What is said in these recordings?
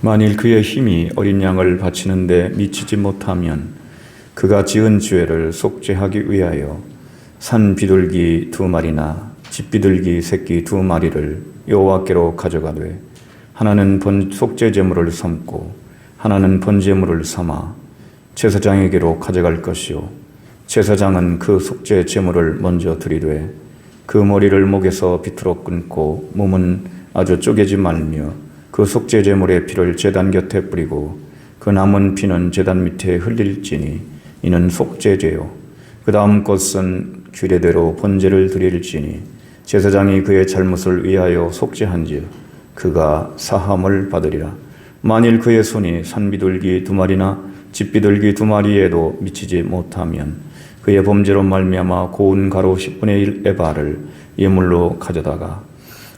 만일 그의 힘이 어린 양을 바치는데 미치지 못하면 그가 지은 죄를 속죄하기 위하여 산 비둘기 2마리나 집 비둘기 새끼 2마리를 여호와께로 가져가되 하나는 속죄 제물을 삼고 하나는 번제물을 삼아 제사장에게로 가져갈 것이요 제사장은 그 속죄 제물을 먼저 드리되 그 머리를 목에서 비틀어 끊고 몸은 아주 쪼개지 말며 그 속죄 제물의 피를 제단 곁에 뿌리고 그 남은 피는 제단 밑에 흘릴지니 이는 속죄제요 그 다음 것은 규례대로 번제를 드릴지니 제사장이 그의 잘못을 위하여 속죄한즉 그가 사함을 받으리라. 만일 그의 손이 산비둘기 2마리나 집비둘기 2마리에도 미치지 못하면 그의 범죄로 말미암아 고운 가루 10분의 1 에바를 예물로 가져다가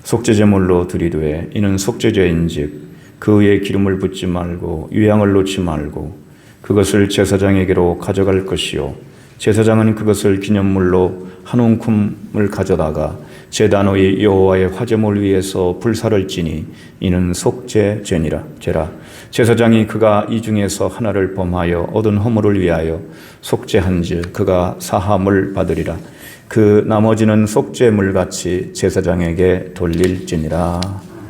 속죄제물로 드리되 이는 속죄제인즉 그의 기름을 붓지 말고 유향을 놓지 말고 그것을 제사장에게로 가져갈 것이요 제사장은 그것을 기념물로 한 움큼을 가져다가 제단 위의 여호와의 화제물 위에서 불사를 지니 이는 속죄죄니라. 제사장이 그가 이 중에서 하나를 범하여 얻은 허물을 위하여 속죄한즉 그가 사함을 받으리라. 그 나머지는 속죄물같이 제사장에게 돌릴지니라.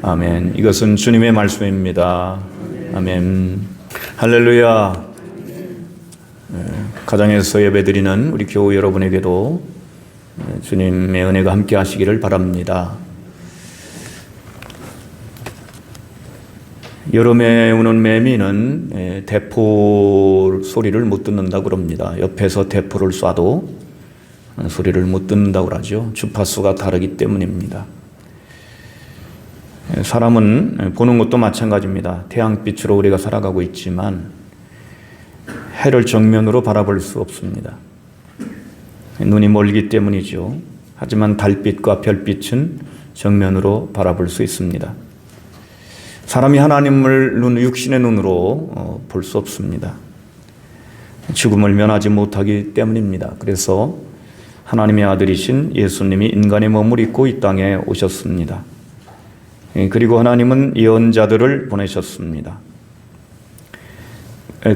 아멘. 이것은 주님의 말씀입니다. 아멘. 할렐루야. 가정에서 예배드리는 우리 교우 여러분에게도 주님의 은혜가 함께 하시기를 바랍니다. 여름에 우는 매미는 대포 소리를 못 듣는다고 그럽니다. 옆에서 대포를 쏴도 소리를 못 듣는다고 그러죠. 주파수가 다르기 때문입니다. 사람은 보는 것도 마찬가지입니다. 태양빛으로 우리가 살아가고 있지만 해를 정면으로 바라볼 수 없습니다. 눈이 멀기 때문이죠. 하지만 달빛과 별빛은 정면으로 바라볼 수 있습니다. 사람이 하나님을 육신의 눈으로 볼 수 없습니다. 죽음을 면하지 못하기 때문입니다. 그래서 하나님의 아들이신 예수님이 인간의 몸을 입고 이 땅에 오셨습니다. 그리고 하나님은 예언자들을 보내셨습니다.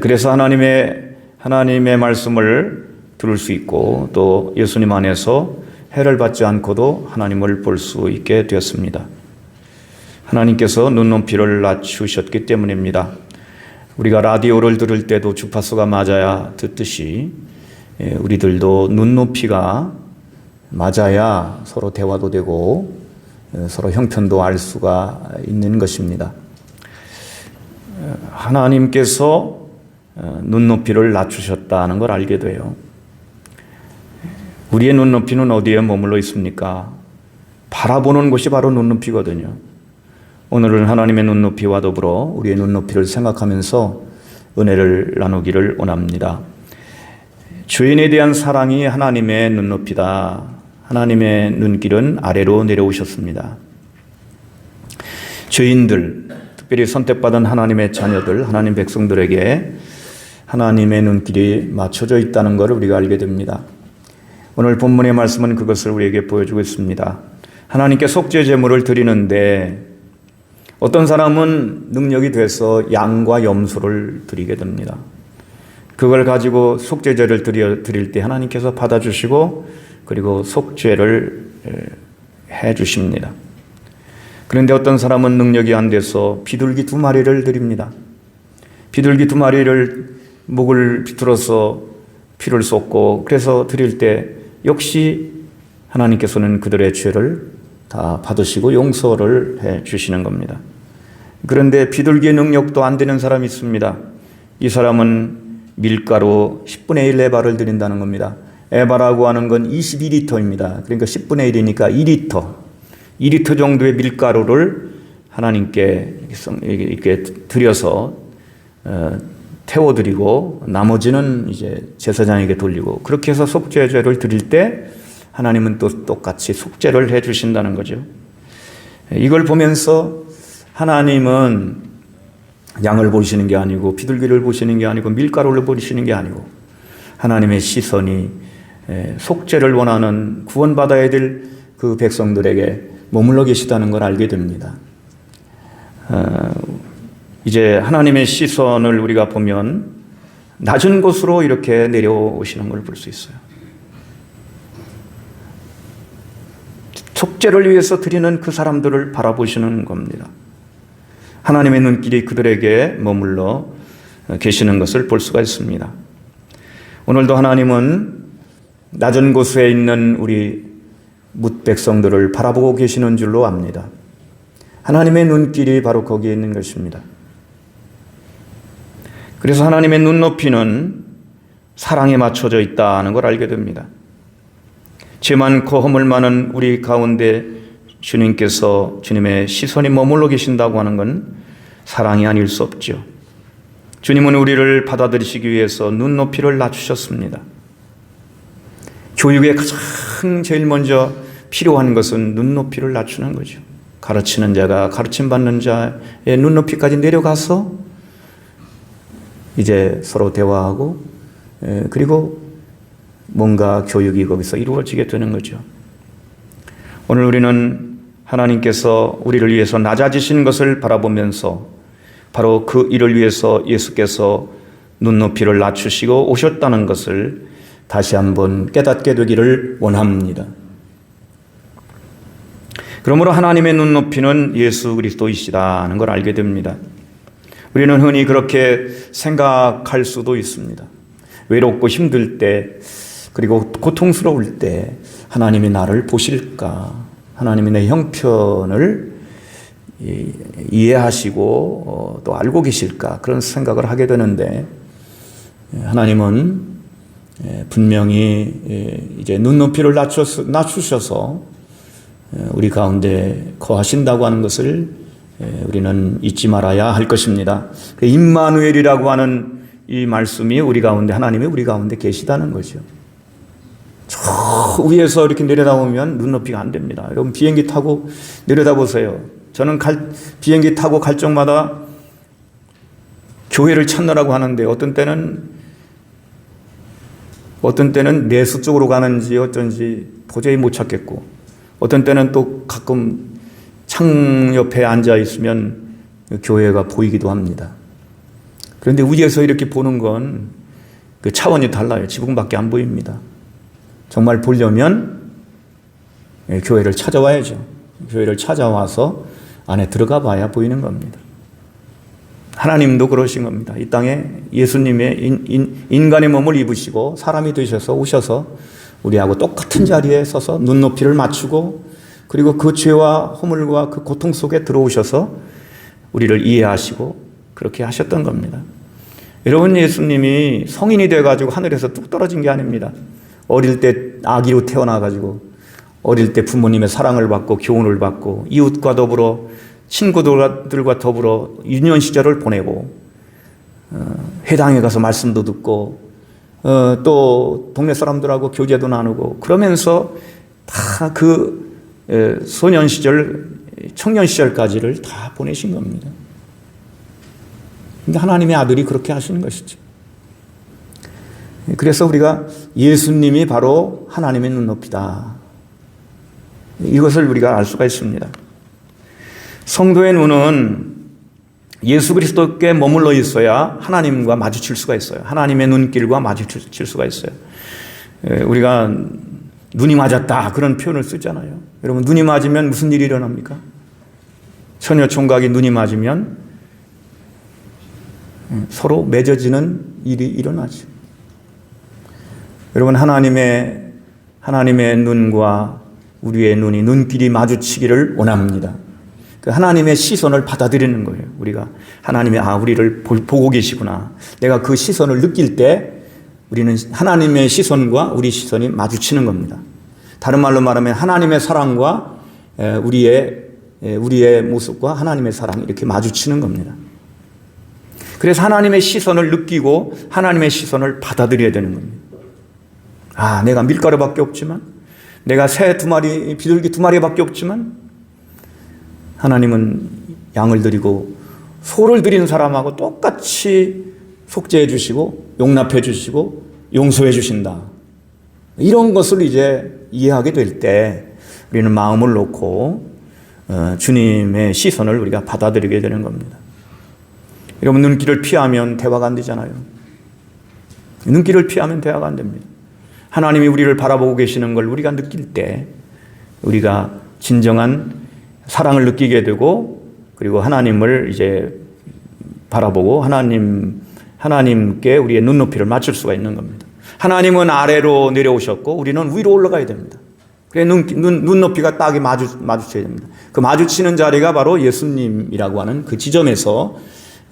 그래서 하나님의 말씀을 들을 수 있고 또 예수님 안에서 해를 받지 않고도 하나님을 볼 수 있게 되었습니다. 하나님께서 눈높이를 낮추셨기 때문입니다. 우리가 라디오를 들을 때도 주파수가 맞아야 듣듯이 우리들도 눈높이가 맞아야 서로 대화도 되고 서로 형편도 알 수가 있는 것입니다. 하나님께서 눈높이를 낮추셨다는 걸 알게 돼요. 우리의 눈높이는 어디에 머물러 있습니까? 바라보는 곳이 바로 눈높이거든요. 오늘은 하나님의 눈높이와 더불어 우리의 눈높이를 생각하면서 은혜를 나누기를 원합니다. 죄인에 대한 사랑이 하나님의 눈높이다. 하나님의 눈길은 아래로 내려오셨습니다. 죄인들, 특별히 선택받은 하나님의 자녀들, 하나님 백성들에게 하나님의 눈길이 맞춰져 있다는 것을 우리가 알게 됩니다. 오늘 본문의 말씀은 그것을 우리에게 보여주고 있습니다. 하나님께 속죄 제물을 드리는데 어떤 사람은 능력이 돼서 양과 염소를 드리게 됩니다. 그걸 가지고 속죄제를 드릴 때 하나님께서 받아주시고 그리고 속죄를 해 주십니다. 그런데 어떤 사람은 능력이 안 돼서 비둘기 2마리를 드립니다. 비둘기 2마리를 목을 비틀어서 피를 쏟고 그래서 드릴 때 역시 하나님께서는 그들의 죄를 다 받으시고 용서를 해 주시는 겁니다. 그런데 비둘기의 능력도 안 되는 사람이 있습니다. 이 사람은 밀가루 10분의 1 에바를 드린다는 겁니다. 에바라고 하는 건 22리터입니다. 그러니까 10분의 1이니까 2리터. 2리터 정도의 밀가루를 하나님께 이렇게 드려서 태워드리고 나머지는 이제 제사장에게 돌리고 그렇게 해서 속죄제를 드릴 때 하나님은 또 똑같이 속죄를 해 주신다는 거죠. 이걸 보면서 하나님은 양을 보시는 게 아니고 비둘기를 보시는 게 아니고 밀가루를 보시는 게 아니고 하나님의 시선이 속죄를 원하는 구원받아야 될 그 백성들에게 머물러 계시다는 걸 알게 됩니다. 이제 하나님의 시선을 우리가 보면 낮은 곳으로 이렇게 내려오시는 걸 볼 수 있어요. 속죄를 위해서 드리는 그 사람들을 바라보시는 겁니다. 하나님의 눈길이 그들에게 머물러 계시는 것을 볼 수가 있습니다. 오늘도 하나님은 낮은 곳에 있는 우리 뭇 백성들을 바라보고 계시는 줄로 압니다. 하나님의 눈길이 바로 거기에 있는 것입니다. 그래서 하나님의 눈높이는 사랑에 맞춰져 있다는 걸 알게 됩니다. 죄 많고 허물 많은 우리 가운데 주님께서 주님의 시선이 머물러 계신다고 하는 건 사랑이 아닐 수 없죠. 주님은 우리를 받아들이시기 위해서 눈높이를 낮추셨습니다. 교육에 가장 제일 먼저 필요한 것은 눈높이를 낮추는 거죠. 가르치는 자가 가르침받는 자의 눈높이까지 내려가서 이제 서로 대화하고 그리고 뭔가 교육이 거기서 이루어지게 되는 거죠. 오늘 우리는 하나님께서 우리를 위해서 낮아지신 것을 바라보면서 바로 그 일을 위해서 예수께서 눈높이를 낮추시고 오셨다는 것을 다시 한번 깨닫게 되기를 원합니다. 그러므로 하나님의 눈높이는 예수 그리스도이시다는 걸 알게 됩니다. 우리는 흔히 그렇게 생각할 수도 있습니다. 외롭고 힘들 때 그리고 고통스러울 때 하나님이 나를 보실까? 하나님이 내 형편을 이해하시고 또 알고 계실까? 그런 생각을 하게 되는데 하나님은 분명히 이제 눈높이를 낮추셔서 우리 가운데 거하신다고 하는 것을 우리는 잊지 말아야 할 것입니다. 임마누엘이라고 하는 이 말씀이 우리 가운데 하나님이 우리 가운데 계시다는 거죠. 저 위에서 이렇게 내려다보면 눈높이가 안 됩니다. 여러분 비행기 타고 내려다보세요. 저는 비행기 타고 갈 적마다 교회를 찾느라고 하는데 어떤 때는 내수 쪽으로 가는지 어쩐지 도저히 못 찾겠고 어떤 때는 또 가끔 창 옆에 앉아 있으면 교회가 보이기도 합니다. 그런데 위에서 이렇게 보는 건 그 차원이 달라요. 지붕밖에 안 보입니다. 정말 보려면 교회를 찾아와야죠. 교회를 찾아와서 안에 들어가 봐야 보이는 겁니다. 하나님도 그러신 겁니다. 이 땅에 예수님의 인간의 몸을 입으시고 사람이 되셔서 오셔서 우리하고 똑같은 자리에 서서 눈높이를 맞추고 그리고 그 죄와 허물과 그 고통 속에 들어오셔서 우리를 이해하시고 그렇게 하셨던 겁니다. 여러분 예수님이 성인이 돼가지고 하늘에서 뚝 떨어진 게 아닙니다. 어릴 때 아기로 태어나가지고 어릴 때 부모님의 사랑을 받고 교훈을 받고 이웃과 더불어 친구들과 더불어 유년 시절을 보내고 회당에 가서 말씀도 듣고 또 동네 사람들하고 교제도 나누고 그러면서 다 그 소년 시절, 청년 시절까지를 다 보내신 겁니다. 근데 하나님의 아들이 그렇게 하시는 것이죠. 그래서 우리가 예수님이 바로 하나님의 눈높이다. 이것을 우리가 알 수가 있습니다. 성도의 눈은 예수 그리스도께 머물러 있어야 하나님과 마주칠 수가 있어요. 하나님의 눈길과 마주칠 수가 있어요. 우리가 눈이 맞았다 그런 표현을 쓰잖아요. 여러분 눈이 맞으면 무슨 일이 일어납니까? 처녀 총각이 눈이 맞으면 서로 맺어지는 일이 일어나죠. 여러분 하나님의 눈과 우리의 눈이 눈길이 마주치기를 원합니다. 그 하나님의 시선을 받아들이는 거예요. 우리가 하나님이 우리를 보고 계시구나. 내가 그 시선을 느낄 때 우리는 하나님의 시선과 우리 시선이 마주치는 겁니다. 다른 말로 말하면 하나님의 사랑과 우리의 모습과 하나님의 사랑이 이렇게 마주치는 겁니다. 그래서 하나님의 시선을 느끼고 하나님의 시선을 받아들여야 되는 겁니다. 내가 밀가루밖에 없지만 내가 새 2마리, 비둘기 2마리밖에 없지만 하나님은 양을 드리고 소를 드리는 사람하고 똑같이 속죄해 주시고 용납해 주시고 용서해 주신다. 이런 것을 이제 이해하게 될 때 우리는 마음을 놓고 주님의 시선을 우리가 받아들이게 되는 겁니다. 여러분, 눈길을 피하면 대화가 안 되잖아요. 눈길을 피하면 대화가 안 됩니다. 하나님이 우리를 바라보고 계시는 걸 우리가 느낄 때 우리가 진정한 사랑을 느끼게 되고, 그리고 하나님을 이제 바라보고 하나님께 우리의 눈높이를 맞출 수가 있는 겁니다. 하나님은 아래로 내려오셨고 우리는 위로 올라가야 됩니다. 그래 눈높이가 딱이 마주쳐야 됩니다. 그 마주치는 자리가 바로 예수님이라고 하는 그 지점에서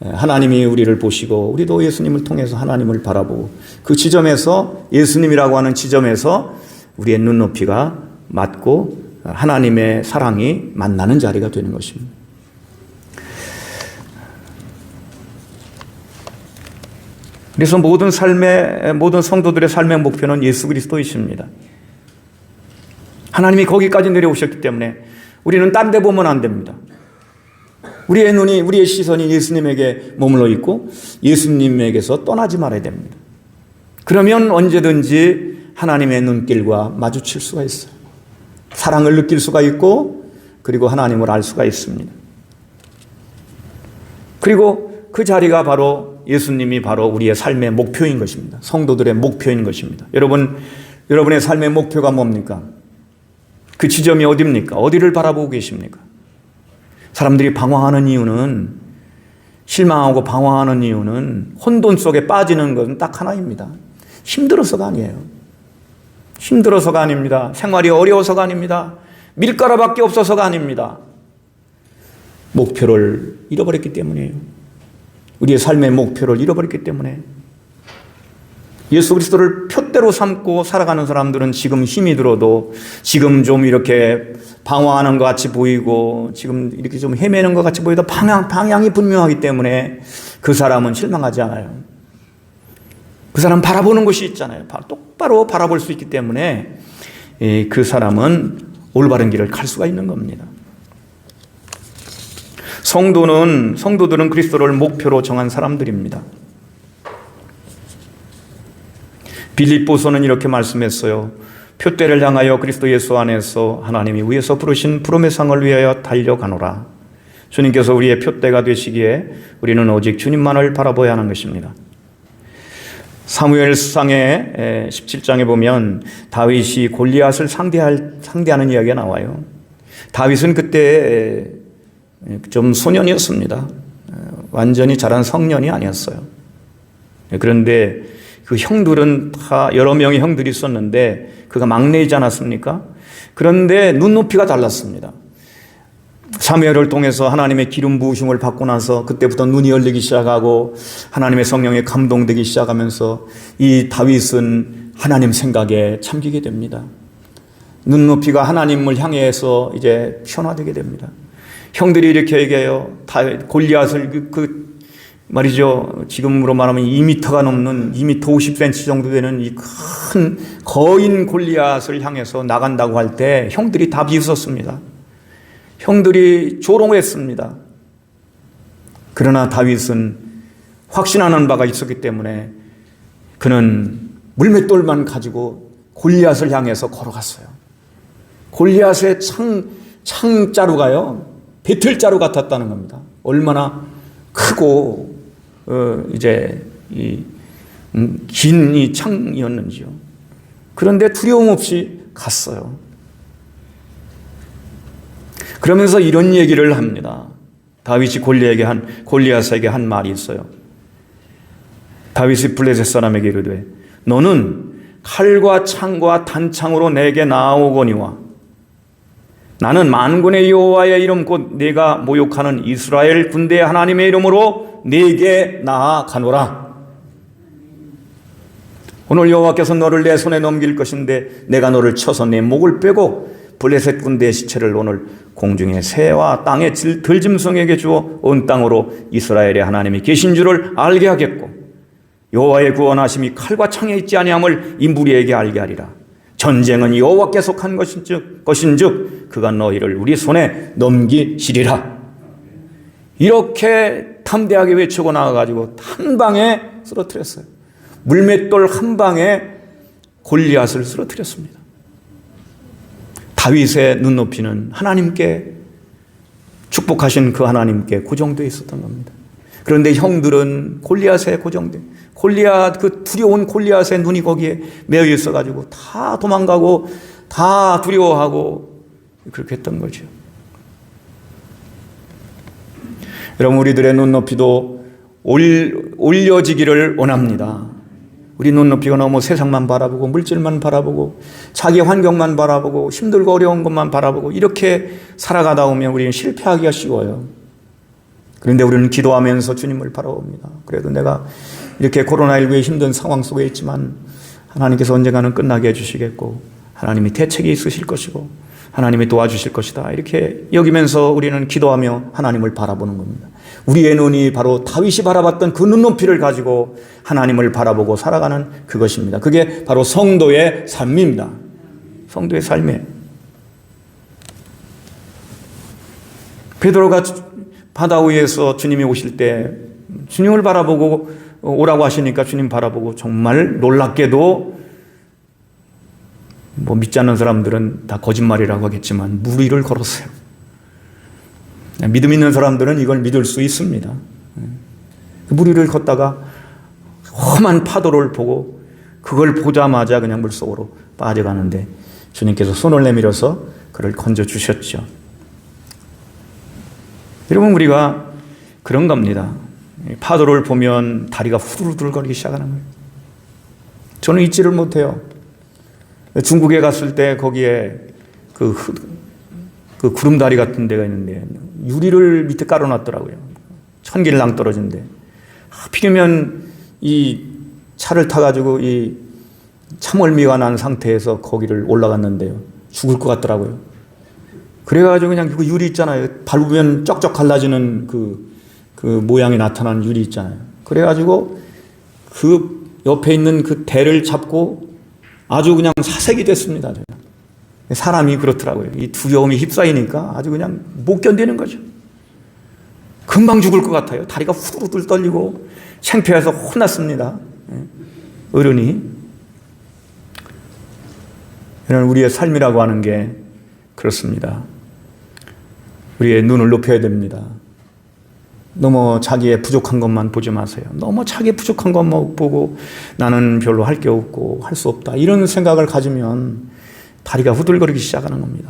하나님이 우리를 보시고 우리도 예수님을 통해서 하나님을 바라보고, 그 지점에서 예수님이라고 하는 지점에서 우리의 눈높이가 맞고 하나님의 사랑이 만나는 자리가 되는 것입니다. 그래서 모든 성도들의 삶의 목표는 예수 그리스도이십니다. 하나님이 거기까지 내려오셨기 때문에 우리는 딴 데 보면 안 됩니다. 우리의 시선이 예수님에게 머물러 있고 예수님에게서 떠나지 말아야 됩니다. 그러면 언제든지 하나님의 눈길과 마주칠 수가 있어요. 사랑을 느낄 수가 있고, 그리고 하나님을 알 수가 있습니다. 그리고 그 자리가 바로 예수님이 바로 우리의 삶의 목표인 것입니다. 성도들의 목표인 것입니다. 여러분의 삶의 목표가 뭡니까? 그 지점이 어디입니까? 어디를 바라보고 계십니까? 사람들이 방황하는 이유는, 실망하고 방황하는 이유는, 혼돈 속에 빠지는 것은 딱 하나입니다. 힘들어서가 아니에요. 힘들어서가 아닙니다. 생활이 어려워서가 아닙니다. 밀가루밖에 없어서가 아닙니다. 목표를 잃어버렸기 때문이에요. 우리의 삶의 목표를 잃어버렸기 때문에. 예수 그리스도를 표대로 삼고 살아가는 사람들은 지금 힘이 들어도, 지금 좀 이렇게 방황하는 것 같이 보이고, 지금 이렇게 좀 헤매는 것 같이 보이도 방향이 분명하기 때문에 그 사람은 실망하지 않아요. 그 사람 바라보는 것이 있잖아요. 똑바로 바라볼 수 있기 때문에 그 사람은 올바른 길을 갈 수가 있는 겁니다. 성도들은 그리스도를 목표로 정한 사람들입니다. 빌립보서는 이렇게 말씀했어요. 표대를 향하여 그리스도 예수 안에서 하나님이 위에서 부르신 부름의 상을 위하여 달려가노라. 주님께서 우리의 표대가 되시기에 우리는 오직 주님만을 바라봐야 하는 것입니다. 사무엘상의 17장에 보면 다윗이 골리앗을 상대하는 이야기가 나와요. 다윗은 그때 좀 소년이었습니다. 완전히 자란 성년이 아니었어요. 그런데 그 형들은 다 여러 명의 형들이 있었는데 그가 막내이지 않았습니까? 그런데 눈높이가 달랐습니다. 사무엘을 통해서 하나님의 기름 부으심을 받고 나서 그때부터 눈이 열리기 시작하고 하나님의 성령에 감동되기 시작하면서 이 다윗은 하나님 생각에 참기게 됩니다. 눈높이가 하나님을 향해서 이제 변화되게 됩니다. 형들이 이렇게 얘기해요. 골리앗을 말이죠. 지금으로 말하면 2m가 넘는 2m 50cm 정도 되는 이 큰 거인 골리앗을 향해서 나간다고 할 때 형들이 다 비웃었습니다. 형들이 조롱했습니다. 그러나 다윗은 확신하는 바가 있었기 때문에 그는 물맷돌만 가지고 골리앗을 향해서 걸어갔어요. 골리앗의 창자루가요, 배틀자루 같았다는 겁니다. 얼마나 크고 이제 긴 이 창이었는지요. 그런데 두려움 없이 갔어요. 그러면서 이런 얘기를 합니다. 다윗이 골리앗에게 한 말이 있어요. 다윗이 블레셋 사람에게 이르되 너는 칼과 창과 단창으로 내게 나아오거니와 나는 만군의 여호와의 이름 곧 네가 모욕하는 이스라엘 군대의 하나님의 이름으로 네게 나아가노라. 오늘 여호와께서 너를 내 손에 넘길 것인데 내가 너를 쳐서 내 목을 빼고 블레셋 군대의 시체를 오늘 공중의 새와 땅의 들짐승에게 주어 온 땅으로 이스라엘의 하나님이 계신 줄을 알게 하겠고 여호와의 구원하심이 칼과 창에 있지 아니함을 이 무리에게 알게 하리라. 전쟁은 여호와께 속한 것인즉 그가 너희를 우리 손에 넘기시리라. 이렇게 담대하게 외치고 나가가지고 한 방에 쓰러뜨렸어요. 물맷돌 한 방에 골리앗을 쓰러뜨렸습니다. 다윗의 눈높이는 하나님께, 축복하신 그 하나님께 고정되어 있었던 겁니다. 그런데 형들은 골리앗에 고정돼. 그 두려운 골리앗의 눈이 거기에 매여 있어가지고 다 도망가고 다 두려워하고 그렇게 했던 거죠. 여러분, 우리들의 눈높이도 올려지기를 원합니다. 우리 눈높이가 너무 세상만 바라보고 물질만 바라보고 자기 환경만 바라보고 힘들고 어려운 것만 바라보고 이렇게 살아가다 보면 우리는 실패하기가 쉬워요. 그런데 우리는 기도하면서 주님을 바라봅니다. 그래도 내가 이렇게 코로나19의 힘든 상황 속에 있지만 하나님께서 언젠가는 끝나게 해주시겠고 하나님이 대책이 있으실 것이고 하나님이 도와주실 것이다. 이렇게 여기면서 우리는 기도하며 하나님을 바라보는 겁니다. 우리의 눈이 바로 다윗이 바라봤던 그 눈높이를 가지고 하나님을 바라보고 살아가는 그것입니다. 그게 바로 성도의 삶입니다. 성도의 삶이에요. 베드로가 바다 위에서 주님이 오실 때 주님을 바라보고 오라고 하시니까 주님 바라보고 정말 놀랍게도 믿지 않는 사람들은 다 거짓말이라고 하겠지만 물 위를 걸었어요. 믿음 있는 사람들은 이걸 믿을 수 있습니다. 물 위를 걷다가 험한 파도를 보고 그걸 보자마자 그냥 물속으로 빠져가는데 주님께서 손을 내밀어서 그를 건져주셨죠. 여러분, 우리가 그런 겁니다. 파도를 보면 다리가 후들후들거리기 시작하는 거예요. 저는 잊지를 못해요. 중국에 갔을 때 거기에 그 구름다리 같은 데가 있는데 유리를 밑에 깔아놨더라고요. 천길랑 떨어진데 하필이면 이 차를 타가지고 이 참을미가 난 상태에서 거기를 올라갔는데요. 죽을 것 같더라고요. 그래가지고 그냥 그 유리 있잖아요. 밟으면 쩍쩍 갈라지는 그 모양이 나타나는 유리 있잖아요. 그래가지고 그 옆에 있는 그 대를 잡고 아주 그냥 사색이 됐습니다. 사람이 그렇더라고요. 이 두려움이 휩싸이니까 아주 그냥 못 견디는 거죠. 금방 죽을 것 같아요. 다리가 후들후들 떨리고 창피해서 혼났습니다. 어른이. 우리의 삶이라고 하는 게 그렇습니다. 우리의 눈을 높여야 됩니다. 너무 자기의 부족한 것만 보지 마세요. 너무 자기 부족한 것만 보고 나는 별로 할 게 없고 할 수 없다 이런 생각을 가지면 다리가 후들거리기 시작하는 겁니다.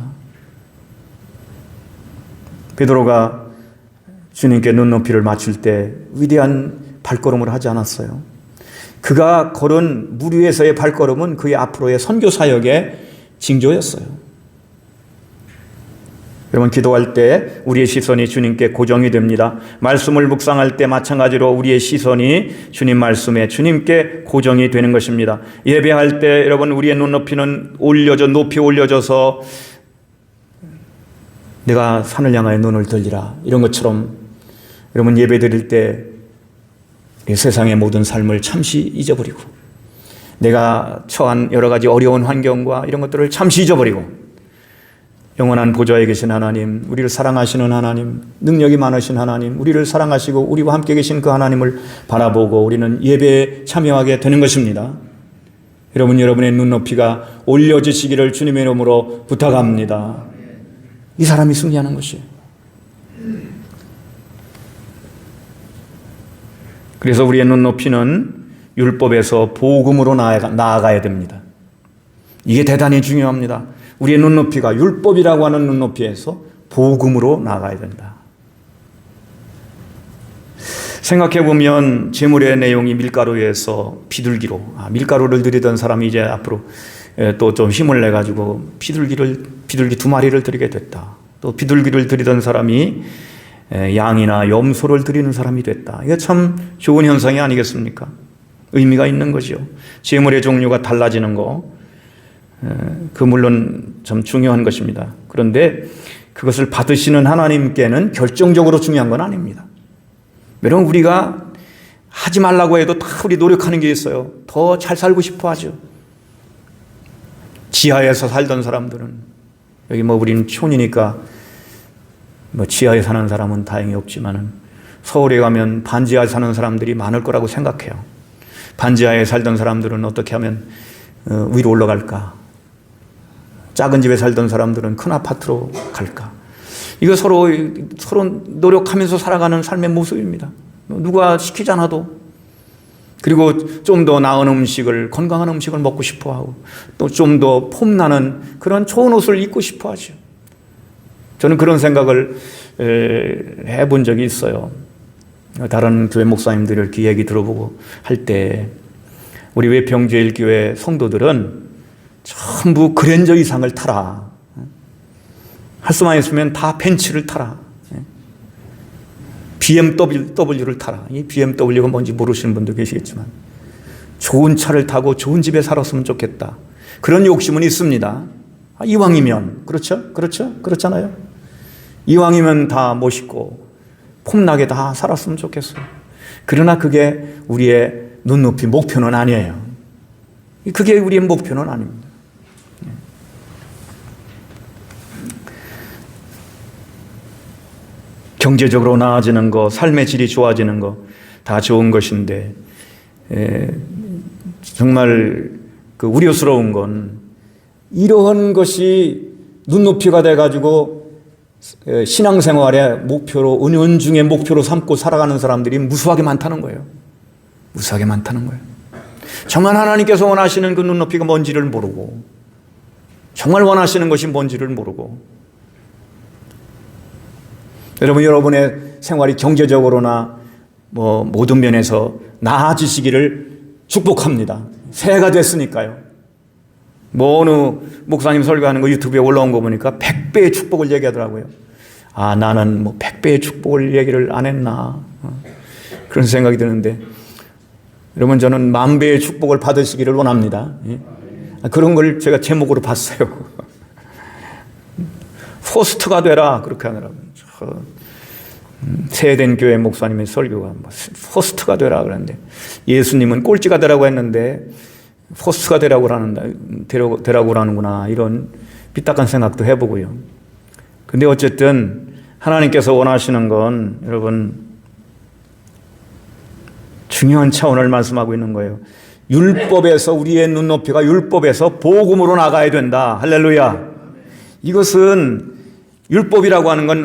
베드로가 주님께 눈높이를 맞출 때 위대한 발걸음을 하지 않았어요. 그가 걸은 물 위에서의 발걸음은 그의 앞으로의 선교 사역의 징조였어요. 여러분, 기도할 때 우리의 시선이 주님께 고정이 됩니다. 말씀을 묵상할 때 마찬가지로 우리의 시선이 주님 말씀에 주님께 고정이 되는 것입니다. 예배할 때 여러분, 우리의 눈높이는 높이 올려져서 내가 산을 향하여 눈을 들리라 이런 것처럼 여러분, 예배 드릴 때 세상의 모든 삶을 잠시 잊어버리고 내가 처한 여러 가지 어려운 환경과 이런 것들을 잠시 잊어버리고 영원한 보좌에 계신 하나님, 우리를 사랑하시는 하나님, 능력이 많으신 하나님, 우리를 사랑하시고 우리와 함께 계신 그 하나님을 바라보고 우리는 예배에 참여하게 되는 것입니다. 여러분의 눈높이가 올려지시기를 주님의 이름으로 부탁합니다. 이 사람이 승리하는 것이에요. 그래서 우리의 눈높이는 율법에서 복음으로 나아가야 됩니다. 이게 대단히 중요합니다. 우리의 눈높이가 율법이라고 하는 눈높이에서 복음으로 나아가야 된다. 생각해보면 제물의 내용이 밀가루에서 비둘기로, 밀가루를 드리던 사람이 이제 앞으로 또 좀 힘을 내가지고 비둘기 2마리를 드리게 됐다. 또 비둘기를 드리던 사람이 양이나 염소를 드리는 사람이 됐다. 이게 참 좋은 현상이 아니겠습니까? 의미가 있는 거죠. 제물의 종류가 달라지는 거, 그 물론 참 중요한 것입니다. 그런데 그것을 받으시는 하나님께는 결정적으로 중요한 건 아닙니다. 여러분, 우리가 하지 말라고 해도 다 우리 노력하는 게 있어요. 더 잘 살고 싶어 하죠. 지하에서 살던 사람들은, 여기 우리는 촌이니까 지하에 사는 사람은 다행히 없지만은 서울에 가면 반지하에 사는 사람들이 많을 거라고 생각해요. 반지하에 살던 사람들은 어떻게 하면 위로 올라갈까? 작은 집에 살던 사람들은 큰 아파트로 갈까? 이거 서로 노력하면서 살아가는 삶의 모습입니다. 누가 시키지 않아도. 그리고 좀 더 나은 음식을, 건강한 음식을 먹고 싶어 하고, 또 좀 더 폼나는 그런 좋은 옷을 입고 싶어 하죠. 저는 그런 생각을 해본 적이 있어요. 다른 교회 목사님들 이렇게 얘기 들어보고 할 때, 우리 외평제일교회 성도들은 전부 그랜저 이상을 타라. 할 수만 있으면 다 벤츠를 타라. BMW를 타라. 이 BMW가 뭔지 모르시는 분도 계시겠지만, 좋은 차를 타고 좋은 집에 살았으면 좋겠다. 그런 욕심은 있습니다. 이왕이면. 그렇죠? 그렇잖아요. 이왕이면 다 멋있고 폼나게 다 살았으면 좋겠어요. 그러나 그게 우리의 눈높이 목표는 아니에요. 그게 우리의 목표는 아닙니다. 경제적으로 나아지는 거, 삶의 질이 좋아지는 거 다 좋은 것인데, 정말 그 우려스러운 건 이러한 것이 눈높이가 돼가지고 신앙생활의 목표로, 은연중의 목표로 삼고 살아가는 사람들이 무수하게 많다는 거예요. 무수하게 많다는 거예요. 정말 하나님께서 원하시는 그 눈높이가 뭔지를 모르고, 정말 원하시는 것이 뭔지를 모르고, 여러분의 생활이 경제적으로나 모든 면에서 나아지시기를 축복합니다. 새해가 됐으니까요. 어느 목사님 설교하는 거 유튜브에 올라온 거 보니까 100배의 축복을 얘기하더라고요. 아, 나는 100배의 축복을 얘기를 안 했나. 그런 생각이 드는데, 여러분, 저는 10,000배의 축복을 받으시기를 원합니다. 그런 걸 제가 제목으로 봤어요. 포스트가 되라, 그렇게 하더라고요. 세된 교회 목사님의 설교가 포스트가 되라 그러는데, 예수님은 꼴찌가 되라고 했는데 포스트가 되라고 하는구나, 이런 삐딱한 생각도 해보고요. 근데 어쨌든 하나님께서 원하시는 건, 여러분, 중요한 차원을 말씀하고 있는 거예요. 율법에서, 우리의 눈높이가 율법에서 복음으로 나가야 된다. 할렐루야. 이것은, 율법이라고 하는 건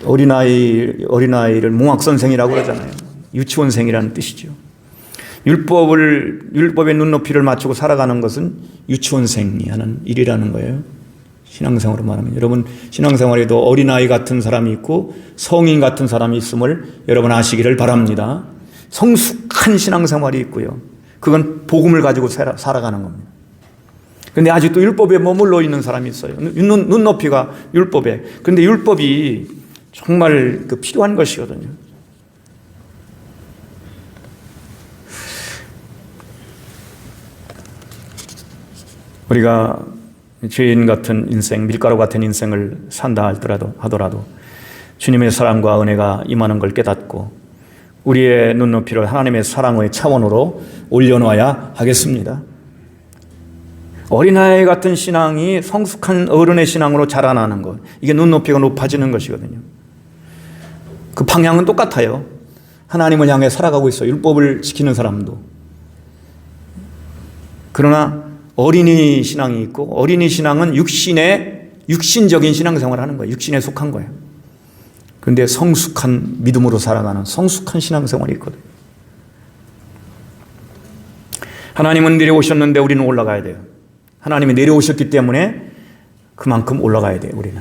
어린아이를 몽학선생이라고 그러잖아요. 유치원생이라는 뜻이죠. 율법의 눈높이를 맞추고 살아가는 것은 유치원생이 하는 일이라는 거예요. 신앙생활로 말하면. 여러분, 신앙생활에도 어린아이 같은 사람이 있고 성인 같은 사람이 있음을 여러분 아시기를 바랍니다. 성숙한 신앙생활이 있고요. 그건 복음을 가지고 살아가는 겁니다. 근데 아직도 율법에 머물러 있는 사람이 있어요. 눈높이가 율법에. 근데 율법이 정말 필요한 것이거든요. 우리가 죄인 같은 인생, 밀가루 같은 인생을 산다 하더라도 주님의 사랑과 은혜가 임하는 걸 깨닫고 우리의 눈높이를 하나님의 사랑의 차원으로 올려놓아야 하겠습니다. 어린아이 같은 신앙이 성숙한 어른의 신앙으로 자라나는 것, 이게 눈높이가 높아지는 것이거든요. 그 방향은 똑같아요. 하나님을 향해 살아가고 있어요. 율법을 지키는 사람도. 그러나 어린이 신앙이 있고, 어린이 신앙은 육신적인 신앙생활을 하는 거예요. 육신에 속한 거예요. 그런데 성숙한 믿음으로 살아가는 성숙한 신앙생활이 있거든요. 하나님은 내려오셨는데 우리는 올라가야 돼요. 하나님이 내려오셨기 때문에 그만큼 올라가야 돼요, 우리는.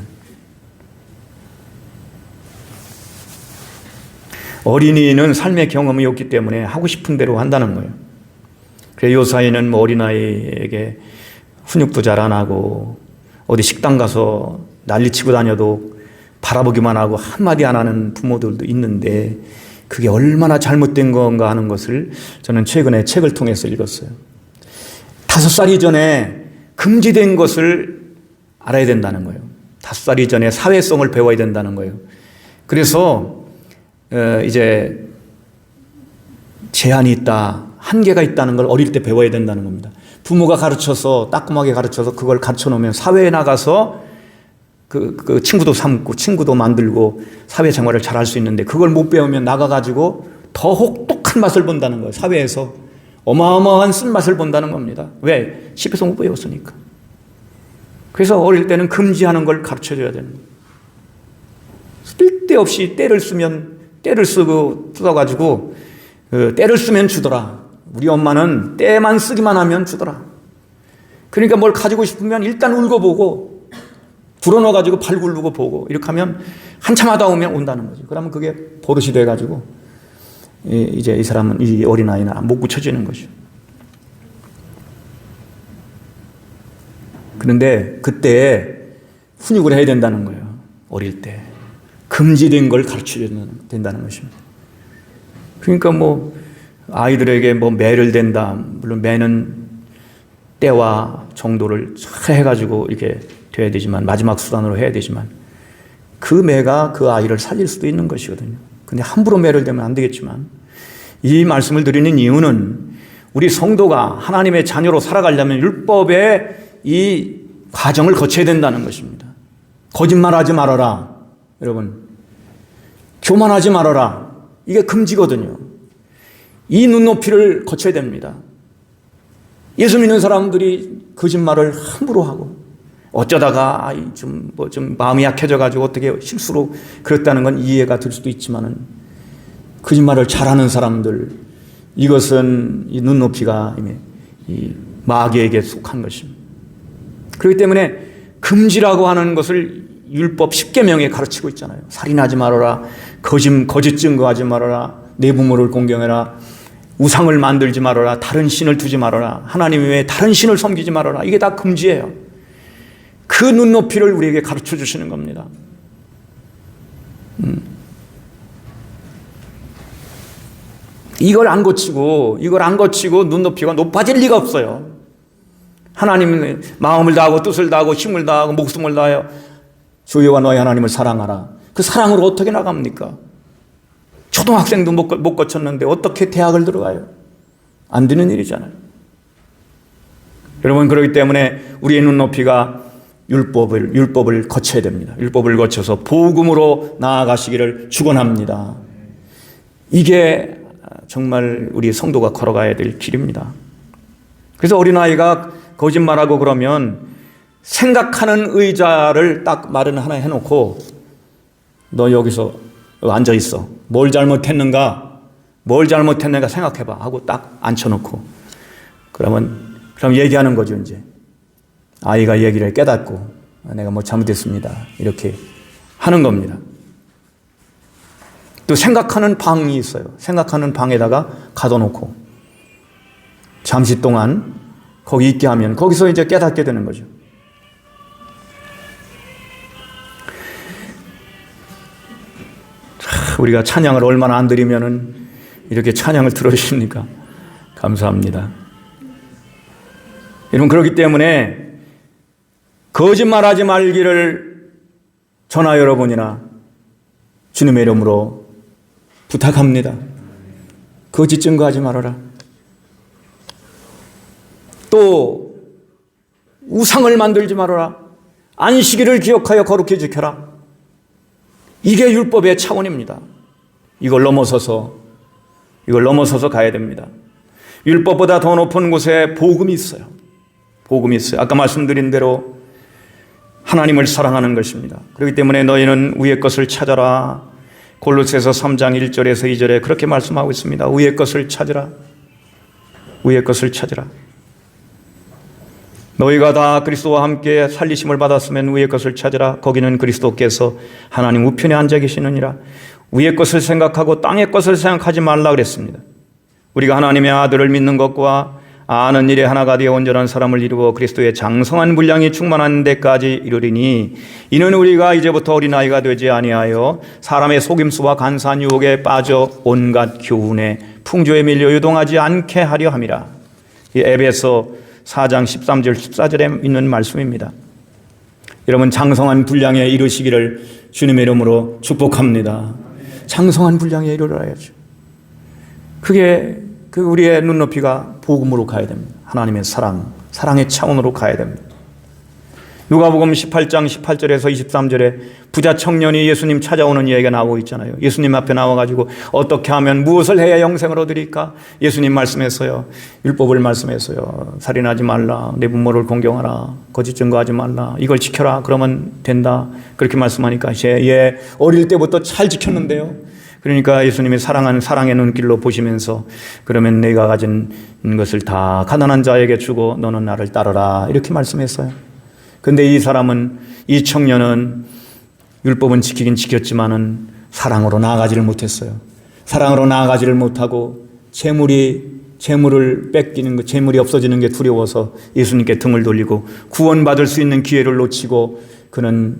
어린이는 삶의 경험이 없기 때문에 하고 싶은 대로 한다는 거예요. 그래서 요사이는 어린아이에게 훈육도 잘 안 하고 어디 식당 가서 난리치고 다녀도 바라보기만 하고 한마디 안 하는 부모들도 있는데, 그게 얼마나 잘못된 건가 하는 것을 저는 최근에 책을 통해서 읽었어요. 5살 이전에 금지된 것을 알아야 된다는 거예요. 5살 이전에 사회성을 배워야 된다는 거예요. 그래서 이제 제한이 있다, 한계가 있다는 걸 어릴 때 배워야 된다는 겁니다. 부모가 가르쳐서, 따끔하게 가르쳐서 그걸 가르쳐 놓으면 사회에 나가서 그 친구도 삼고 친구도 만들고 사회생활을 잘 할 수 있는데, 그걸 못 배우면 나가가지고 더 혹독한 맛을 본다는 거예요. 사회에서 어마어마한 쓴맛을 본다는 겁니다. 왜? 집에서 못 배웠으니까. 그래서 어릴 때는 금지하는 걸 가르쳐줘야 되는 거예요. 쓸데없이 때를 쓰고 뜯어가지고 때를 쓰면 주더라. 우리 엄마는 때만 쓰기만 하면 주더라. 그러니까 뭘 가지고 싶으면 일단 울고보고 불어넣어가지고 발 굴르고 보고 이렇게 하면 한참 하다 오면 온다는 거지. 그러면 그게 버릇이 돼가지고 이제 이 사람은 이 어린아이는 못 고쳐지는 거죠. 그런데 그때 훈육을 해야 된다는 거예요. 어릴 때 금지된 걸 가르쳐야 된다는 것입니다. 그러니까 뭐 아이들에게 뭐 매를 댄다. 물론 매는 때와 정도를 잘 해가지고 이렇게 돼야 되지만, 마지막 수단으로 해야 되지만, 그 매가 그 아이를 살릴 수도 있는 것이거든요. 근데 함부로 매를 대면 안 되겠지만, 이 말씀을 드리는 이유는 우리 성도가 하나님의 자녀로 살아가려면 율법의 이 과정을 거쳐야 된다는 것입니다. 거짓말하지 말아라. 여러분, 교만하지 말아라. 이게 금지거든요. 이 눈높이를 거쳐야 됩니다. 예수 믿는 사람들이 거짓말을 함부로 하고 어쩌다가 좀 마음이 약해져가지고 어떻게 실수로 그랬다는 건 이해가 될 수도 있지만은, 거짓말을 잘하는 사람들, 이것은 이 눈높이가 이 마귀에게 속한 것입니다. 그렇기 때문에 금지라고 하는 것을 율법 10계명에 가르치고 있잖아요. 살인하지 말아라, 거짓 증거하지 말아라, 내 부모를 공경해라, 우상을 만들지 말아라, 다른 신을 두지 말아라, 하나님 외에 다른 신을 섬기지 말아라. 이게 다 금지예요. 그 눈높이를 우리에게 가르쳐 주시는 겁니다. 이걸 안 고치고 눈높이가 높아질 리가 없어요. 하나님은 마음을 다하고 뜻을 다하고 힘을 다하고 목숨을 다하여 주 여호와 너희 하나님을 사랑하라. 그 사랑으로 어떻게 나갑니까? 초등학생도 못 거쳤는데 어떻게 대학을 들어가요? 안 되는 일이잖아요. 여러분, 그렇기 때문에 우리의 눈높이가 율법을 거쳐야 됩니다. 율법을 거쳐서 복음으로 나아가시기를 축원합니다. 이게 정말 우리 성도가 걸어가야 될 길입니다. 그래서 어린아이가 거짓말하고 그러면 생각하는 의자를 딱 마련하나 해놓고, 너 여기서 앉아있어. 뭘 잘못했는가 생각해봐 하고 딱 앉혀놓고, 그럼 얘기하는 거죠. 이제 아이가 얘기를 깨닫고 내가 뭐 잘못했습니다 이렇게 하는 겁니다. 또 생각하는 방이 있어요. 생각하는 방에다가 가둬놓고 잠시 동안 거기 있게 하면 거기서 이제 깨닫게 되는 거죠. 우리가 찬양을 얼마나 안 드리면은 이렇게 찬양을 들어주십니까? 감사합니다. 여러분, 그렇기 때문에 거짓말하지 말기를 저나 여러분이나 주님의 이름으로 부탁합니다. 거짓 증거하지 말아라. 또 우상을 만들지 말아라. 안식일을 기억하여 거룩히 지켜라. 이게 율법의 차원입니다. 이걸 넘어서서 가야 됩니다. 율법보다 더 높은 곳에 복음이 있어요. 복음이 있어요. 아까 말씀드린 대로 하나님을 사랑하는 것입니다. 그렇기 때문에 너희는 위의 것을 찾아라. 골로새서 3장 1절에서 2절에 그렇게 말씀하고 있습니다. 위의 것을 찾으라. 위의 것을 찾으라. 너희가 다 그리스도와 함께 살리심을 받았으면 위의 것을 찾으라. 거기는 그리스도께서 하나님 우편에 앉아 계시느니라. 위의 것을 생각하고 땅의 것을 생각하지 말라 그랬습니다. 우리가 하나님의 아들을 믿는 것과 아는 일에 하나가 되어 온전한 사람을 이루어 그리스도의 장성한 분량이 충만한 데까지 이르리니, 이는 우리가 이제부터 어린아이가 되지 아니하여 사람의 속임수와 간사한 유혹에 빠져 온갖 교훈에 풍조에 밀려 유동하지 않게 하려 함이라. 이 에베소 4장 13절 14절에 있는 말씀입니다. 여러분, 장성한 분량에 이르시기를 주님의 이름으로 축복합니다. 장성한 분량에 이르러야죠. 그게 우리의 눈높이가 복음으로 가야 됩니다. 하나님의 사랑의 차원으로 가야 됩니다. 누가복음 18장 18절에서 23절에 부자 청년이 예수님 찾아오는 이야기가 나오고 있잖아요. 예수님 앞에 나와가지고 어떻게 하면 무엇을 해야 영생을 얻으리까? 예수님 말씀했어요. 율법을 말씀했어요. 살인하지 말라, 내 부모를 공경하라, 거짓 증거하지 말라, 이걸 지켜라, 그러면 된다. 그렇게 말씀하니까 예, 어릴 때부터 잘 지켰는데요. 그러니까 예수님이 사랑하는 사랑의 눈길로 보시면서 그러면 내가 가진 것을 다 가난한 자에게 주고 너는 나를 따르라, 이렇게 말씀했어요. 근데 이 청년은 율법은 지키긴 지켰지만은 사랑으로 나아가지를 못했어요. 사랑으로 나아가지를 못하고 재물을 뺏기는 것, 재물이 없어지는 게 두려워서 예수님께 등을 돌리고 구원받을 수 있는 기회를 놓치고 그는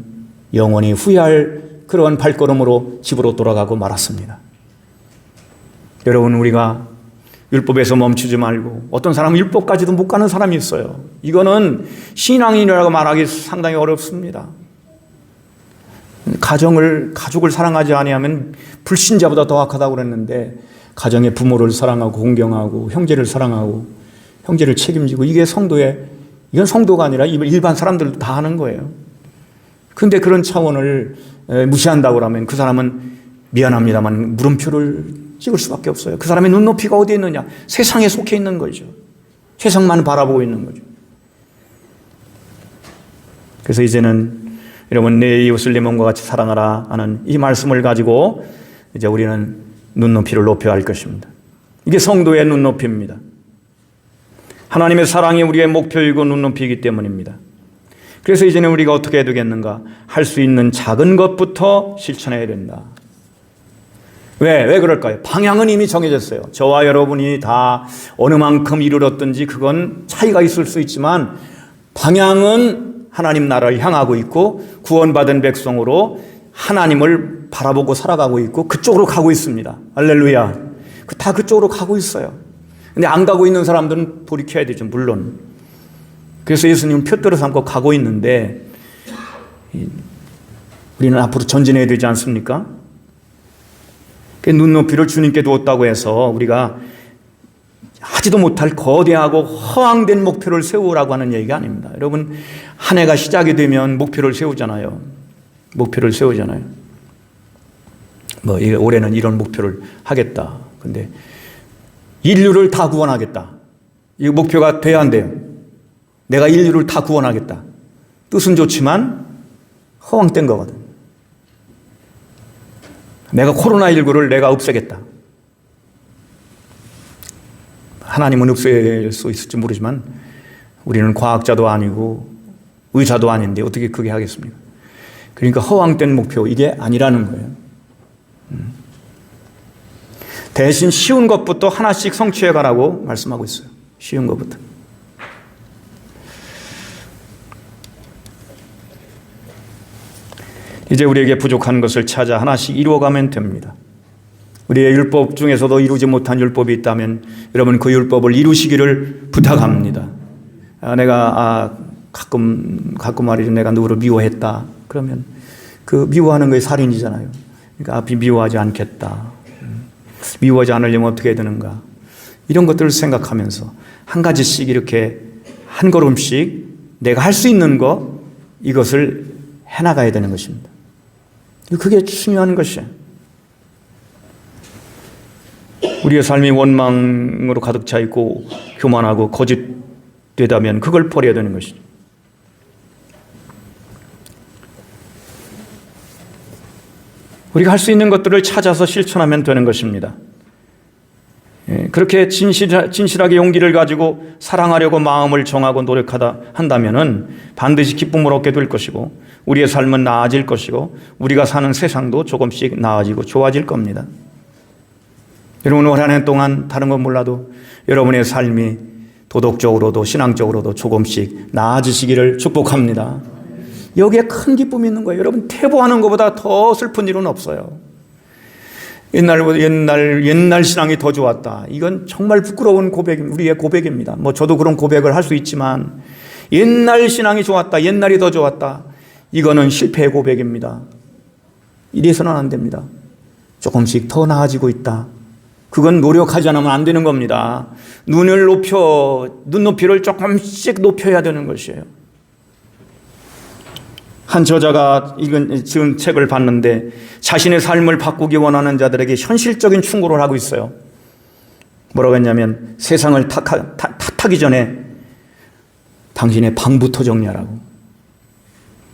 영원히 후회할 그러한 발걸음으로 집으로 돌아가고 말았습니다. 여러분, 우리가 율법에서 멈추지 말고, 어떤 사람은 율법까지도 못 가는 사람이 있어요. 이거는 신앙인이라고 말하기 상당히 어렵습니다. 가족을 사랑하지 아니하면 불신자보다 더 악하다고 그랬는데, 가정의 부모를 사랑하고 공경하고 형제를 사랑하고 형제를 책임지고, 이건 성도가 아니라 일반 사람들도 다 하는 거예요. 근데 그런 차원을 무시한다고 하면 그 사람은 미안합니다만 물음표를 찍을 수밖에 없어요. 그 사람의 눈높이가 어디에 있느냐? 세상에 속해 있는 거죠. 세상만 바라보고 있는 거죠. 그래서 이제는 여러분, 내 이웃을 내 몸과 같이 사랑하라 하는 이 말씀을 가지고 이제 우리는 눈높이를 높여야 할 것입니다. 이게 성도의 눈높이입니다. 하나님의 사랑이 우리의 목표이고 눈높이이기 때문입니다. 그래서 이제는 우리가 어떻게 해야 되겠는가? 할 수 있는 작은 것부터 실천해야 된다. 왜 그럴까요? 방향은 이미 정해졌어요. 저와 여러분이 다 어느 만큼 이르렀든지 그건 차이가 있을 수 있지만 방향은 하나님 나라를 향하고 있고 구원받은 백성으로 하나님을 바라보고 살아가고 있고 그쪽으로 가고 있습니다. 할렐루야. 다 그쪽으로 가고 있어요. 근데 안 가고 있는 사람들은 돌이켜야 되죠, 물론. 그래서 예수님은 표대로 삼고 가고 있는데 우리는 앞으로 전진해야 되지 않습니까? 눈높이를 주님께 두었다고 해서 우리가 하지도 못할 거대하고 허황된 목표를 세우라고 하는 얘기가 아닙니다. 여러분, 한 해가 시작이 되면 목표를 세우잖아요. 올해는 이런 목표를 하겠다. 근데 인류를 다 구원하겠다. 이 목표가 돼야 안 돼요. 내가 인류를 다 구원하겠다. 뜻은 좋지만 허황된 거거든. 내가 코로나19를 내가 없애겠다. 하나님은 없앨 수 있을지 모르지만 우리는 과학자도 아니고 의사도 아닌데 어떻게 그게 하겠습니까? 그러니까 허황된 목표, 이게 아니라는 거예요. 대신 쉬운 것부터 하나씩 성취해 가라고 말씀하고 있어요. 쉬운 것부터. 이제 우리에게 부족한 것을 찾아 하나씩 이루어가면 됩니다. 우리의 율법 중에서도 이루지 못한 율법이 있다면 여러분 그 율법을 이루시기를 부탁합니다. 내가 가끔 말이죠. 내가 누구를 미워했다. 그러면 그 미워하는 것이 살인이잖아요. 그러니까 미워하지 않겠다. 미워하지 않으려면 어떻게 해야 되는가. 이런 것들을 생각하면서 한 가지씩 이렇게 한 걸음씩 내가 할 수 있는 것, 이것을 해나가야 되는 것입니다. 그게 중요한 것이에요. 우리의 삶이 원망으로 가득 차 있고 교만하고 거짓되다면 그걸 버려야 되는 것이죠. 우리가 할 수 있는 것들을 찾아서 실천하면 되는 것입니다. 그렇게 진실하게 용기를 가지고 사랑하려고 마음을 정하고 한다면은 반드시 기쁨을 얻게 될 것이고 우리의 삶은 나아질 것이고 우리가 사는 세상도 조금씩 나아지고 좋아질 겁니다. 여러분, 올 한 해 동안 다른 건 몰라도 여러분의 삶이 도덕적으로도 신앙적으로도 조금씩 나아지시기를 축복합니다. 여기에 큰 기쁨이 있는 거예요. 여러분, 퇴보하는 것보다 더 슬픈 일은 없어요. 옛날 신앙이 더 좋았다. 이건 정말 부끄러운 우리의 고백입니다. 저도 그런 고백을 할 수 있지만 옛날 신앙이 좋았다. 옛날이 더 좋았다. 이거는 실패의 고백입니다. 이래서는 안 됩니다. 조금씩 더 나아지고 있다. 그건 노력하지 않으면 안 되는 겁니다. 눈높이를 조금씩 높여야 되는 것이에요. 한 저자가 지은 책을 봤는데 자신의 삶을 바꾸기 원하는 자들에게 현실적인 충고를 하고 있어요. 뭐라고 했냐면 세상을 탓하기 전에 당신의 방부터 정리하라고.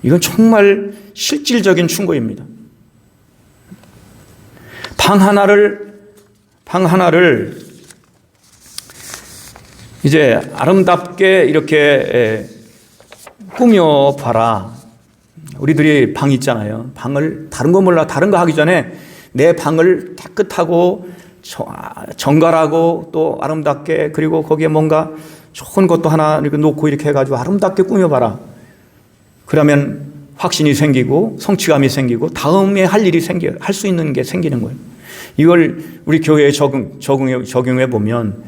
이건 정말 실질적인 충고입니다. 방 하나를 이제 아름답게 이렇게 꾸며봐라. 우리들이 방 있잖아요. 방을 다른 거 몰라. 다른 거 하기 전에 내 방을 깨끗하고 정갈하고 또 아름답게, 그리고 거기에 뭔가 좋은 것도 하나 이렇게 놓고 이렇게 해가지고 아름답게 꾸며봐라. 그러면 확신이 생기고 성취감이 생기고 다음에 할 일이 할 수 있는 게 생기는 거예요. 이걸 우리 교회에 적용해 보면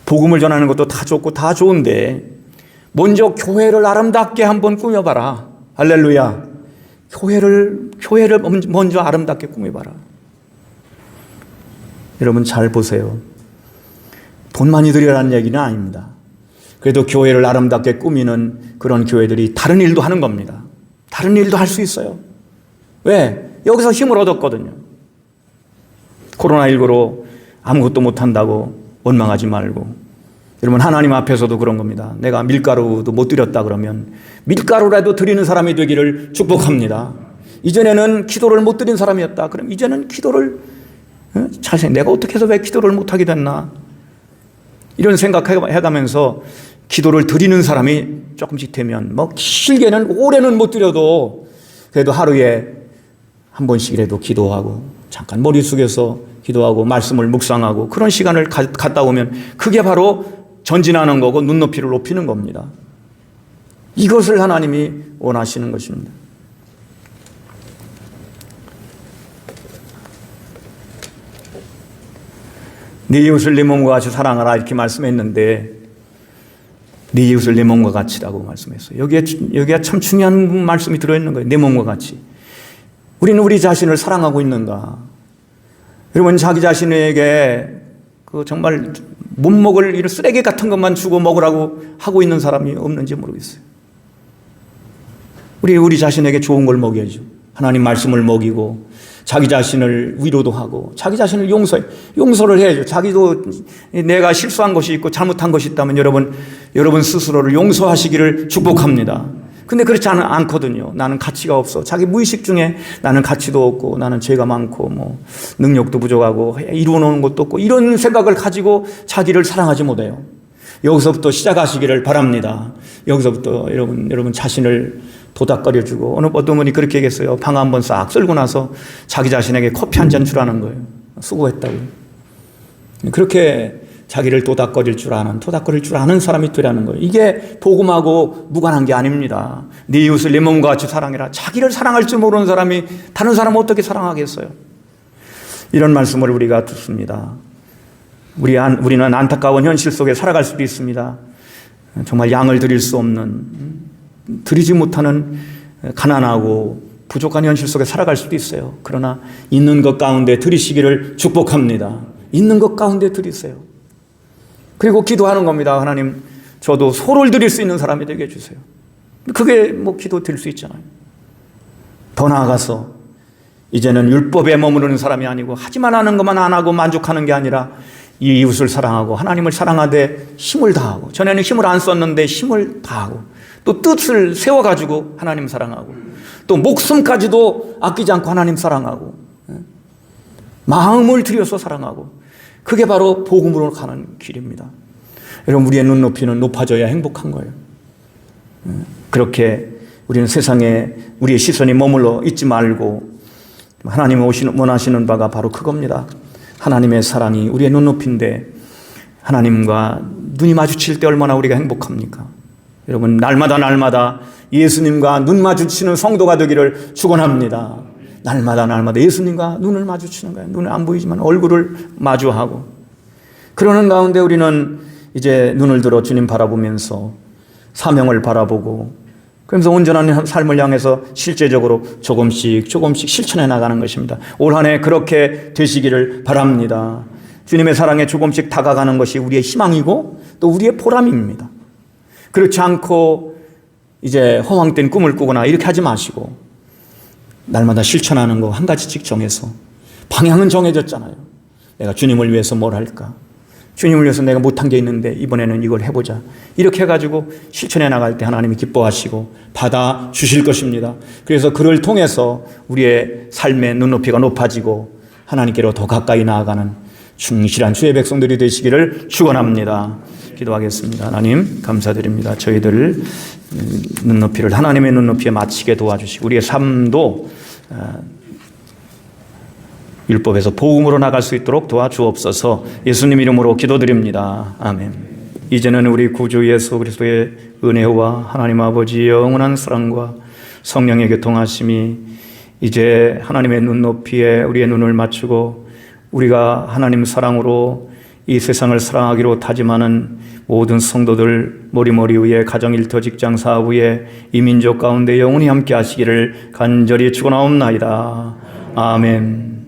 복음을 전하는 것도 다 좋고 다 좋은데 먼저 교회를 아름답게 한번 꾸며봐라. 할렐루야. 교회를 먼저 아름답게 꾸며봐라. 여러분 잘 보세요. 돈 많이 들여라는 얘기는 아닙니다. 그래도 교회를 아름답게 꾸미는 그런 교회들이 다른 일도 하는 겁니다. 다른 일도 할 수 있어요. 왜? 여기서 힘을 얻었거든요. 코로나19로 아무것도 못한다고 원망하지 말고. 여러분 하나님 앞에서도 그런 겁니다. 내가 밀가루도 못 드렸다 그러면 밀가루라도 드리는 사람이 되기를 축복합니다. 이전에는 기도를 못 드린 사람이었다. 그럼 이제는 기도를 내가 어떻게 해서 왜 기도를 못하게 됐나. 이런 생각해가면서 기도를 드리는 사람이 조금씩 되면 길게는 오래는 못 드려도 그래도 하루에 한 번씩이라도 기도하고 잠깐 머리 숙여서 기도하고 말씀을 묵상하고 그런 시간을 갖다 오면 그게 바로 전진하는 거고 눈높이를 높이는 겁니다. 이것을 하나님이 원하시는 것입니다. 네 이웃을 네 몸과 같이 사랑하라 이렇게 말씀했는데 네 이웃을 네 몸과 같이라고 말씀했어요. 여기에 참 중요한 말씀이 들어있는 거예요. 네 몸과 같이. 우리는 우리 자신을 사랑하고 있는가? 여러분 자기 자신에게 정말 못 먹을 이런 쓰레기 같은 것만 주고 먹으라고 하고 있는 사람이 없는지 모르겠어요. 우리 자신에게 좋은 걸 먹여야죠. 하나님 말씀을 먹이고 자기 자신을 위로도 하고 자기 자신을 용서를 해야죠. 자기도 내가 실수한 것이 있고 잘못한 것이 있다면 여러분 스스로를 용서하시기를 축복합니다. 근데 그렇지 않거든요. 나는 가치가 없어. 자기 무의식 중에 나는 가치도 없고 나는 죄가 많고 능력도 부족하고 이루어놓은 것도 없고 이런 생각을 가지고 자기를 사랑하지 못해요. 여기서부터 시작하시기를 바랍니다. 여기서부터 여러분 자신을 도닥거려주고 어떤 분이 그렇게 얘기했어요. 방 한번 싹 쓸고 나서 자기 자신에게 커피 한 잔 주라는 거예요. 수고했다고. 그렇게 자기를 도닥거릴 줄 아는 사람이 되라는 거예요. 이게 복음하고 무관한 게 아닙니다. 네 이웃을 네 몸과 같이 사랑해라. 자기를 사랑할 줄 모르는 사람이 다른 사람을 어떻게 사랑하겠어요? 이런 말씀을 우리가 듣습니다. 우리는 안타까운 현실 속에 살아갈 수도 있습니다. 정말 양을 드릴 수 없는, 드리지 못하는 가난하고 부족한 현실 속에 살아갈 수도 있어요. 그러나 있는 것 가운데 드리시기를 축복합니다. 있는 것 가운데 드리세요. 그리고 기도하는 겁니다. 하나님, 저도 소를 드릴 수 있는 사람이 되게 해주세요. 그게 기도 드릴 수 있잖아요. 더 나아가서 이제는 율법에 머무르는 사람이 아니고 하지만 하는 것만 안 하고 만족하는 게 아니라 이 이웃을 사랑하고 하나님을 사랑하되 힘을 다하고, 전에는 힘을 안 썼는데 힘을 다하고 또 뜻을 세워가지고 하나님 사랑하고 또 목숨까지도 아끼지 않고 하나님 사랑하고 마음을 들여서 사랑하고, 그게 바로 복음으로 가는 길입니다. 여러분, 우리의 눈높이는 높아져야 행복한 거예요. 그렇게 우리는 세상에 우리의 시선이 머물러 있지 말고 하나님이 원하시는 바가 바로 그겁니다. 하나님의 사랑이 우리의 눈높이인데 하나님과 눈이 마주칠 때 얼마나 우리가 행복합니까? 여러분, 날마다 예수님과 눈 마주치는 성도가 되기를 축원합니다. 날마다 예수님과 눈을 마주치는 거예요. 눈은 안 보이지만 얼굴을 마주하고, 그러는 가운데 우리는 이제 눈을 들어 주님 바라보면서 사명을 바라보고, 그러면서 온전한 삶을 향해서 실제적으로 조금씩 실천해 나가는 것입니다. 올 한 해 그렇게 되시기를 바랍니다. 주님의 사랑에 조금씩 다가가는 것이 우리의 희망이고 또 우리의 보람입니다. 그렇지 않고 이제 허황된 꿈을 꾸거나 이렇게 하지 마시고 날마다 실천하는 거 한 가지씩 정해서 방향은 정해졌잖아요. 내가 주님을 위해서 뭘 할까? 주님을 위해서 내가 못한 게 있는데 이번에는 이걸 해보자. 이렇게 해가지고 실천해 나갈 때 하나님이 기뻐하시고 받아주실 것입니다. 그래서 그를 통해서 우리의 삶의 눈높이가 높아지고 하나님께로 더 가까이 나아가는 충실한 주의 백성들이 되시기를 축원합니다. 기도하겠습니다. 하나님 감사드립니다. 저희들 눈높이를 하나님의 눈높이에 맞추게 도와주시고 우리의 삶도 율법에서 복음으로 나갈 수 있도록 도와주옵소서. 예수님 이름으로 기도드립니다. 아멘. 이제는 우리 구주 예수 그리스도의 은혜와 하나님 아버지의 영원한 사랑과 성령의 교통하심이 이제 하나님의 눈높이에 우리의 눈을 맞추고 우리가 하나님 사랑으로 이 세상을 사랑하기로 다짐하는 모든 성도들 머리머리 위에 가정 일터 직장 사업 위에 이 민족 가운데 영원히 함께 하시기를 간절히 축원하옵나이다. 아멘.